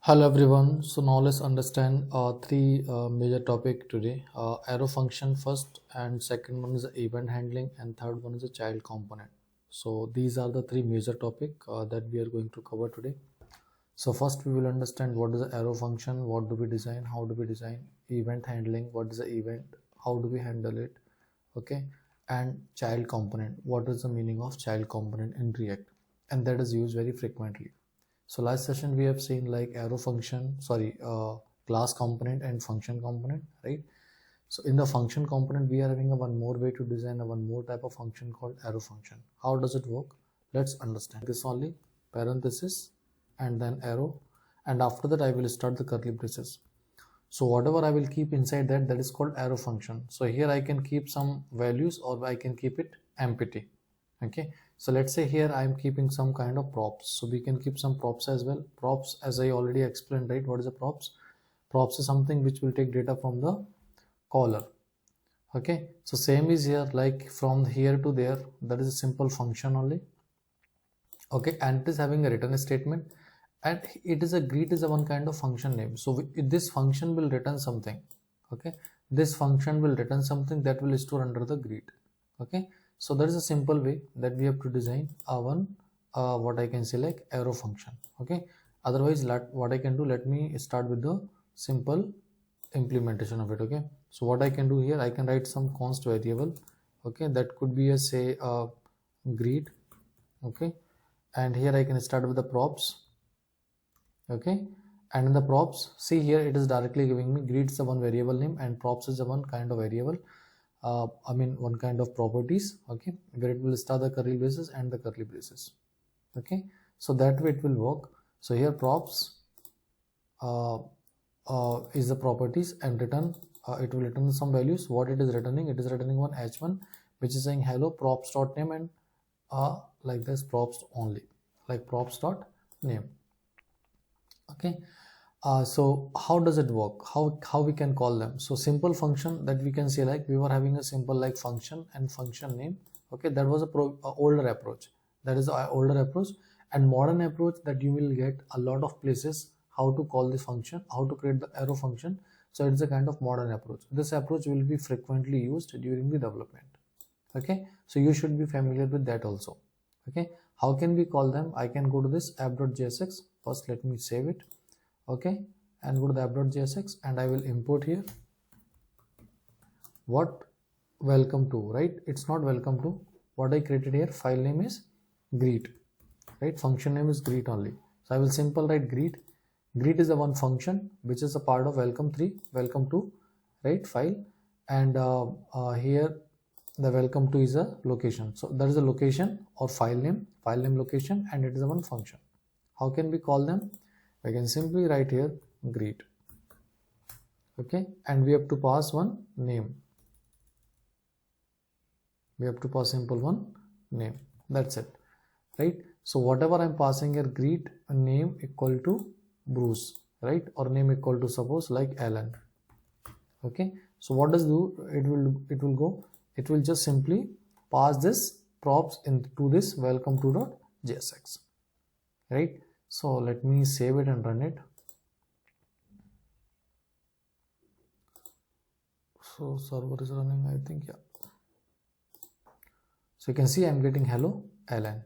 Hello everyone. So now let's understand three major topic today. Arrow function first, and second one is the event handling, and third one is the child component. So these are the three major topic that we are going to cover today. So first we will understand what is the arrow function, what do we design, how do we design, event handling, what is the event, how do we handle it, okay, and child component, what is the meaning of child component in React, and that is used very frequently. So last session we have seen like arrow function, class component and function component, right? So in the function component, we are having a one more way to design a one more type of function called arrow function. How does it work? Let's understand this only. Parenthesis and then arrow, and after that I will start the curly braces. So whatever I will keep inside that is called arrow function. So here I can keep some values or I can keep it empty. Okay, so let's say here I am keeping some kind of props, so we can keep some props as well. Props, as I already explained, right? What is a props? Props is something which will take data from the caller. Okay, so same is here, like from here to there, that is a simple function only. Okay, and it is having a return statement, and it is a greet is a one kind of function name. So this function will return something. Okay, this function will return something that will store under the greet. Okay, so that is a simple way that we have to design a one what I can say like arrow function. Okay, otherwise what I can do, let me start with the simple implementation of it. Okay, so what I can do here, I can write some const variable. Okay, that could be a say greet. Okay, and here I can start with the props. Okay, and in the props, see here it is directly giving me greet is the one variable name and props is the one kind of variable, one kind of properties. Okay, where it will start the curly braces and the curly braces. Okay, so that way it will work. So here props is the properties, and return it will return some values. What it is returning, it is returning one h1 which is saying hello props dot name, and like this props only, like props dot name. Okay, so how does it work, how we can call them? So simple function that we can say, like we were having a simple like function and function name. Okay, that was a older approach, that is an older approach. And modern approach that you will get a lot of places how to call the function, how to create the arrow function. So it's a kind of modern approach. This approach will be frequently used during the development. Okay, so you should be familiar with that also. Okay, how can we call them? I can go to this app.jsx. First let me save it. Okay, and go to the app.jsx, and I will import here what welcome to, right? It's not welcome to. What I created here, file name is greet, right? Function name is greet only. So I will simple write greet. Greet is the one function which is a part of welcome 3, welcome to, right, file. And here the welcome to is a location. So that is a location or file name location, and it is a one function. How can we call them? I can simply write here greet. Okay, and we have to pass one name. We have to pass simple one name. That's it, right? So whatever I'm passing here, greet name equal to Bruce, right? Or name equal to suppose like Alan. Okay, so what does do? It will go. It will just simply pass this props into this welcome to.jsx, right? So let me save it and run it. So server is running, I think, yeah. So you can see I'm getting hello Alan.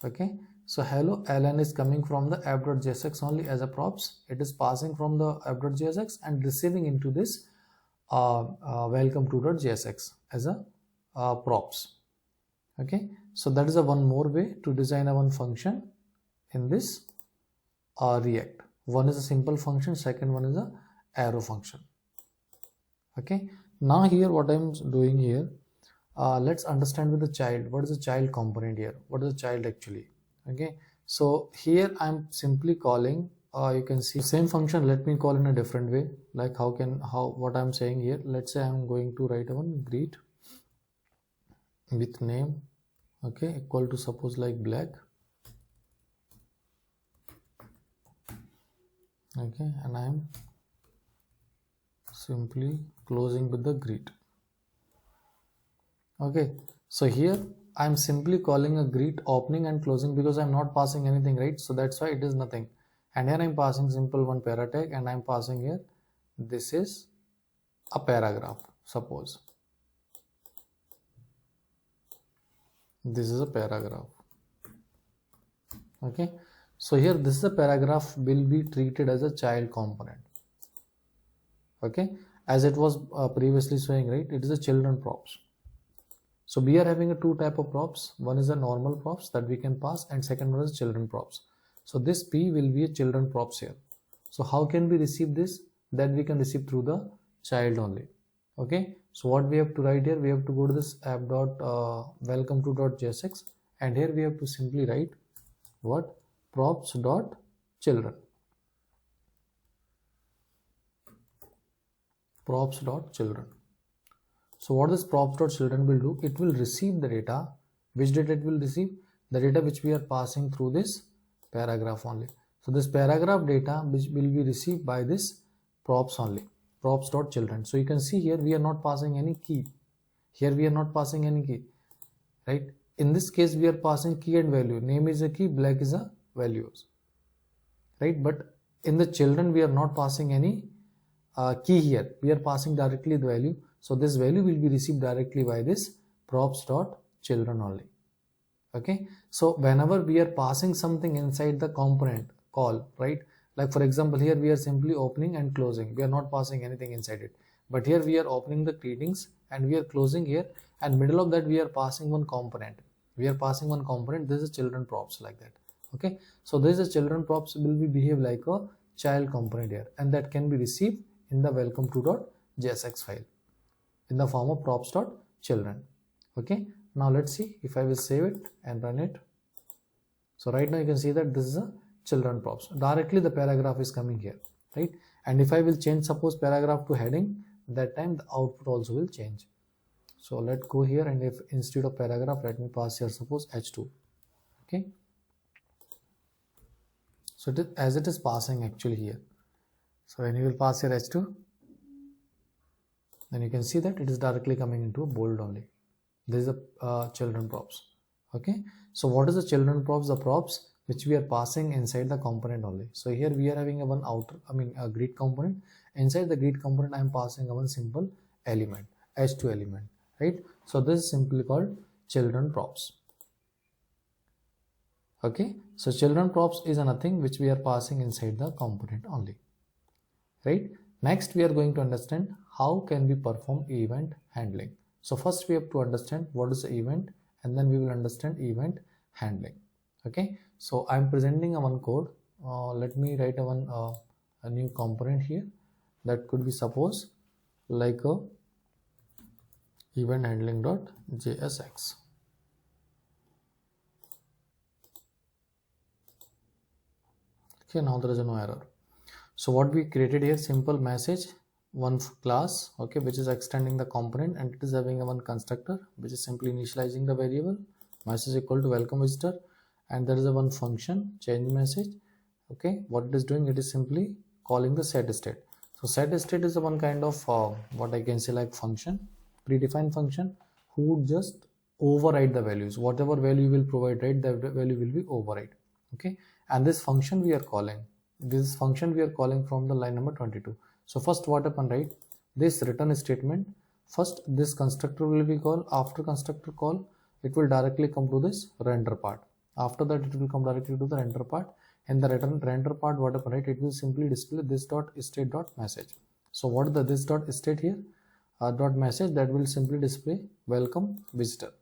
Okay, so hello Alan is coming from the app.jsx only as a props. It is passing from the app.jsx and receiving into this welcome to.jsx as a props. Okay, so that is a one more way to design a one function in this React. One is a simple function, second one is a arrow function. Okay, now here what I'm doing here, let's understand with the child. What is the child component here? What is the child actually? Okay, so here I'm simply calling, you can see same function. Let me call in a different way, like what I'm saying here. Let's say I'm going to write one greet with name, okay, equal to suppose like black. Okay, and I am simply closing with the greet. Okay, so here I'm simply calling a greet opening and closing because I'm not passing anything, right? So that's why it is nothing. and here I'm passing simple one para tag, and I'm passing here this is a paragraph. Suppose this is a paragraph. Okay, so here this is a paragraph will be treated as a child component. Okay, as it was previously showing, right? It is a children props. So we are having a two type of props. One is a normal props that we can pass, and second one is children props. So this P will be a children props here. So how can we receive this? That we can receive through the child only. Okay, so what we have to write here, we have to go to this app dot welcome to .jsx, and here we have to simply write what? Props dot children. Props dot children. So what this props dot children will do, it will receive the data. Which data it will receive? The data which we are passing through this paragraph only. So this paragraph data which will be received by this props only, props dot children. So you can see here we are not passing any key. Here we are not passing any key, right? In this case we are passing key and value. Name is a key, black is a values, right? But in the children we are not passing any key here. We are passing directly the value. So this value will be received directly by this props dot children only. Okay, so whenever we are passing something inside the component call, right? Like for example, here we are simply opening and closing. We are not passing anything inside it. But here we are opening the greetings and we are closing here, and middle of that we are passing one component. We are passing one component. This is children props like that. Okay, so this is children props will be behave like a child component here, and that can be received in the welcome to .jsx file in the form of props.children. Okay, now let's see if I will save it and run it. So right now you can see that this is a children props. Directly the paragraph is coming here, right? And if I will change suppose paragraph to heading, that time the output also will change. So let's go here, and if instead of paragraph, let me pass here suppose h2. Okay, so as it is passing actually here. So when you will pass here h2, then you can see that it is directly coming into a bold only. This is a children props. Okay, so what is the children props? The props which we are passing inside the component only. So here we are having a one outer, a greet component. Inside the greet component I am passing a one simple element, h2 element, right? So this is simply called children props. Okay, so children props is nothing which we are passing inside the component only, right? Next we are going to understand how can we perform event handling. So first we have to understand what is the event, and then we will understand event handling. Okay, so I am presenting a one code. Let me write a new component here. That could be suppose like a event handling .jsx. Okay, now there is no error. So what we created here, simple message, one class, okay, which is extending the component, and it is having a one constructor which is simply initializing the variable message equal to welcome visitor, and there is a one function change message. Okay, what it is doing, it is simply calling the set state. So set state is the one kind of what I can say like function, predefined function, who would just override the values. Whatever value you will provide, right, that value will be override. Okay, and this function we are calling, from the line number 22. So first what happened, right, this return statement, first this constructor will be called. After constructor call, it will directly come to this render part. After that it will come directly to the render part, and the render part, what happened, right, it will simply display this dot state dot message. So what is the this dot state here, dot message, that will simply display welcome visitor.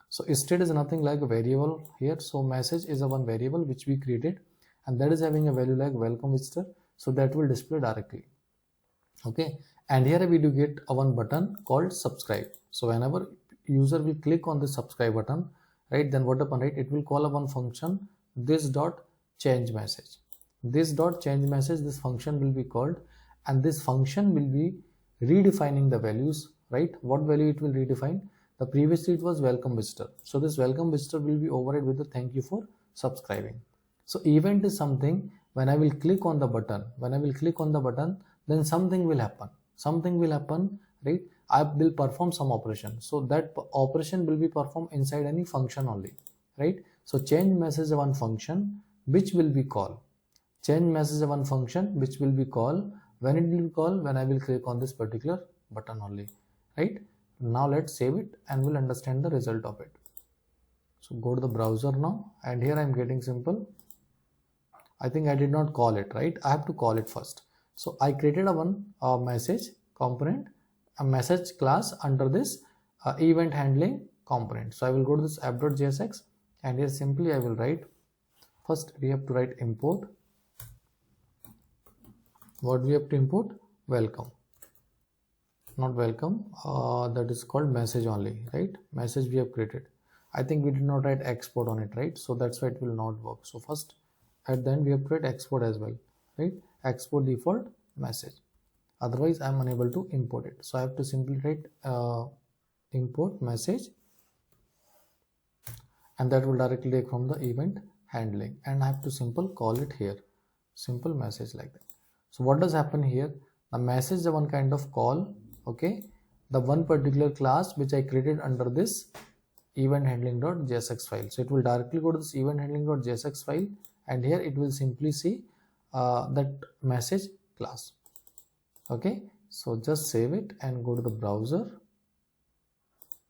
So state is nothing like a variable here. So message is a one variable which we created, and that is having a value like welcome visitor, so that will display directly. Okay, and here we do get a one button called subscribe. So whenever user will click on the subscribe button, right, then what happen, right, it will call a one function, this dot change message. This dot change message, this function will be called, and this function will be redefining the values, right? What value it will redefine? The previously it was welcome visitor, so this welcome visitor will be override with the thank you for subscribing. So event is something when I will click on the button, then something will happen, right? I will perform some operation, so that operation will be performed inside any function only, right? So change message is one function which will be called. change message is one function which will be called when it will call when I will click on this particular button only, right? Now let's save it and we'll understand the result of it. So go to the browser now, and here I'm getting simple. I think I did not call it, right? I have to call it first. So I created a message component, a message class under this event handling component. So I will go to this app.jsx, and here simply I will write, first we have to write import. What we have to import? Welcome, not welcome, that is called message only, right? Message we have created. I think we did not write export on it, right? So that's why it will not work. So first at the end we have to write export as well, right? Export default message, otherwise I'm unable to import it. So I have to simply write import message, and that will directly take from the event handling, and I have to simple call it here, simple message like that. So what does happen here? The message is one kind of call, okay, the one particular class which I created under this event handling.jsx file. So it will directly go to this event handling.jsx file, and here it will simply see that message class. Okay, so just save it and go to the browser.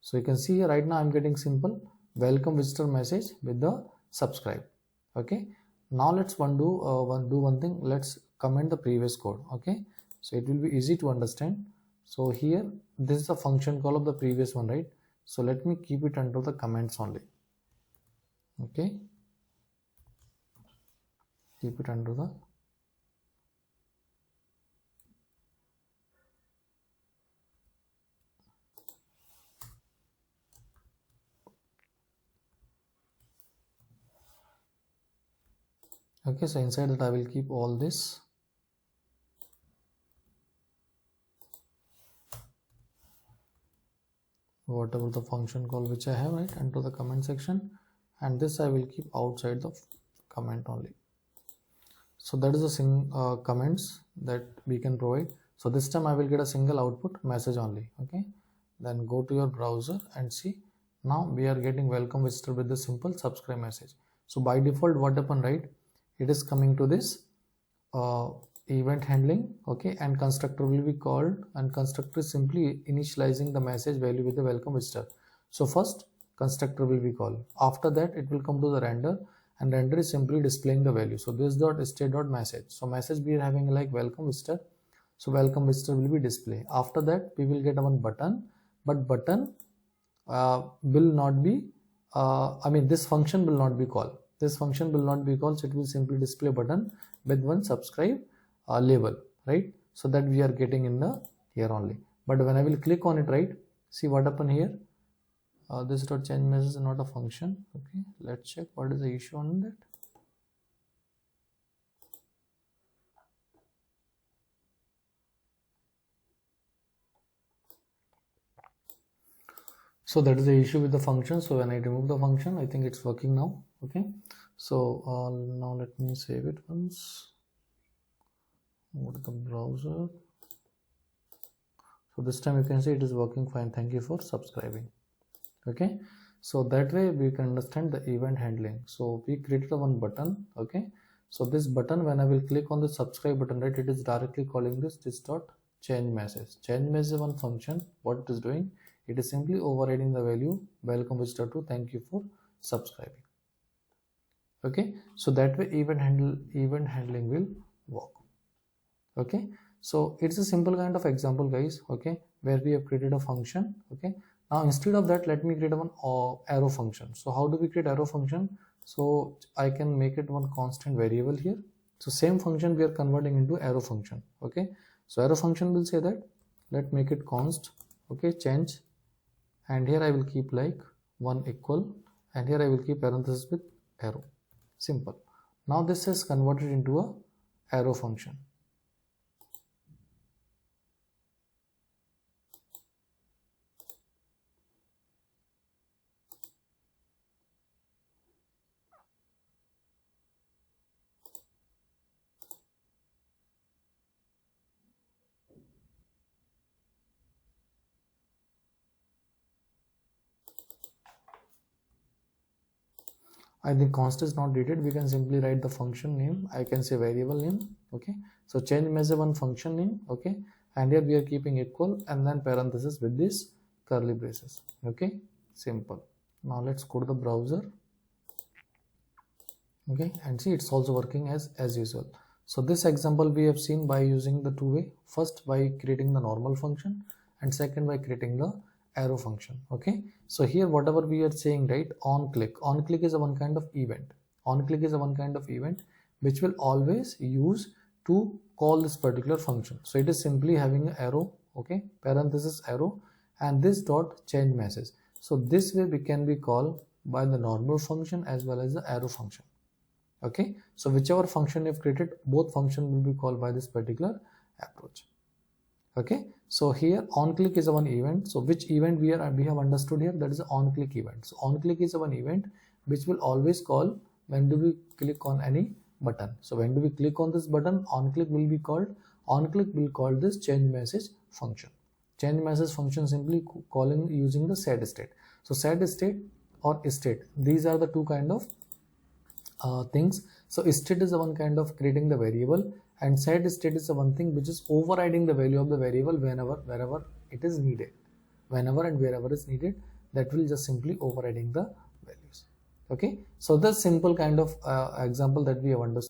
So you can see here right now I'm getting simple welcome visitor message with the subscribe. Okay, now let's do one thing. Let's comment the previous code. Okay, so it will be easy to understand. So here this is a function call of the previous one, right? So let me keep it under the comments only. Okay, keep it under the okay. So inside that I will keep all this. Whatever the function call which I have, right, into the comment section, and this I will keep outside the comment only. So that is the comments that we can provide. So this time I will get a single output message only. Okay, then go to your browser and see. Now we are getting welcome visitor with the simple subscribe message. So by default what happened, right? It is coming to this event handling, okay, and constructor will be called, and constructor is simply initializing the message value with the welcome visitor. So first constructor will be called, after that it will come to the render, and render is simply displaying the value. So this dot state dot message, so message we are having like welcome visitor, so welcome visitor will be display. After that we will get one button, but button will not be this function will not be called, this function will not be called, so it will simply display button with one subscribe label, right? So that we are getting in the here only. But when I will click on it, right, see what happened here. This dot change message is not a function. Okay, let's check what is the issue on that. So that is the issue with the function. So when I remove the function, I think it's working now. Okay, so now let me save it once. Go to the browser. So this time you can see it is working fine. Thank you for subscribing. Okay, so that way we can understand the event handling. So we created one button. Okay, so this button, when I will click on the subscribe button, right, it is directly calling this dot change message. Change message is one function. What it is doing, it is simply overriding the value welcome visitor to thank you for subscribing. Okay, so that way event handling will work. Okay, so it's a simple kind of example, guys. Okay, where we have created a function. Okay, now instead of that, let me create one arrow function. So how do we create arrow function? So I can make it one constant variable here. So same function we are converting into arrow function. Okay, so arrow function will say that let's make it const, okay, change, and here I will keep like 1 equal, and here I will keep parenthesis with arrow. Simple. Now this is converted into a arrow function. I think const is not needed. We can simply write the function name. I can say variable name. Okay, so change message one function name. Okay, and here we are keeping equal and then parenthesis with this curly braces. Okay, simple. Now let's go to the browser. Okay, and see it's also working as usual. So this example we have seen by using the two way. First by creating the normal function, and second by creating the arrow function. Okay, so here whatever we are saying, right, on click is a one kind of event. On click is a one kind of event which will always use to call this particular function. So it is simply having an arrow, okay, parenthesis arrow, and this dot change message. So this way we can be called by the normal function as well as the arrow function. Okay, so whichever function you've created, both function will be called by this particular approach. Okay, so here onClick is a one event. So which event we have understood here, that is an onClick event. So onClick is a one event which will always call when do we click on any button. So when do we click on this button, onClick will be called. onClick will call this change message function. Change message function simply calling using the set state. So set state or state, these are the two kind of things. So state is the one kind of creating the variable, and set state is the one thing which is overriding the value of the variable wherever it is needed. Whenever and wherever is needed, that will just simply overriding the values. Okay, so the simple kind of example that we have understood.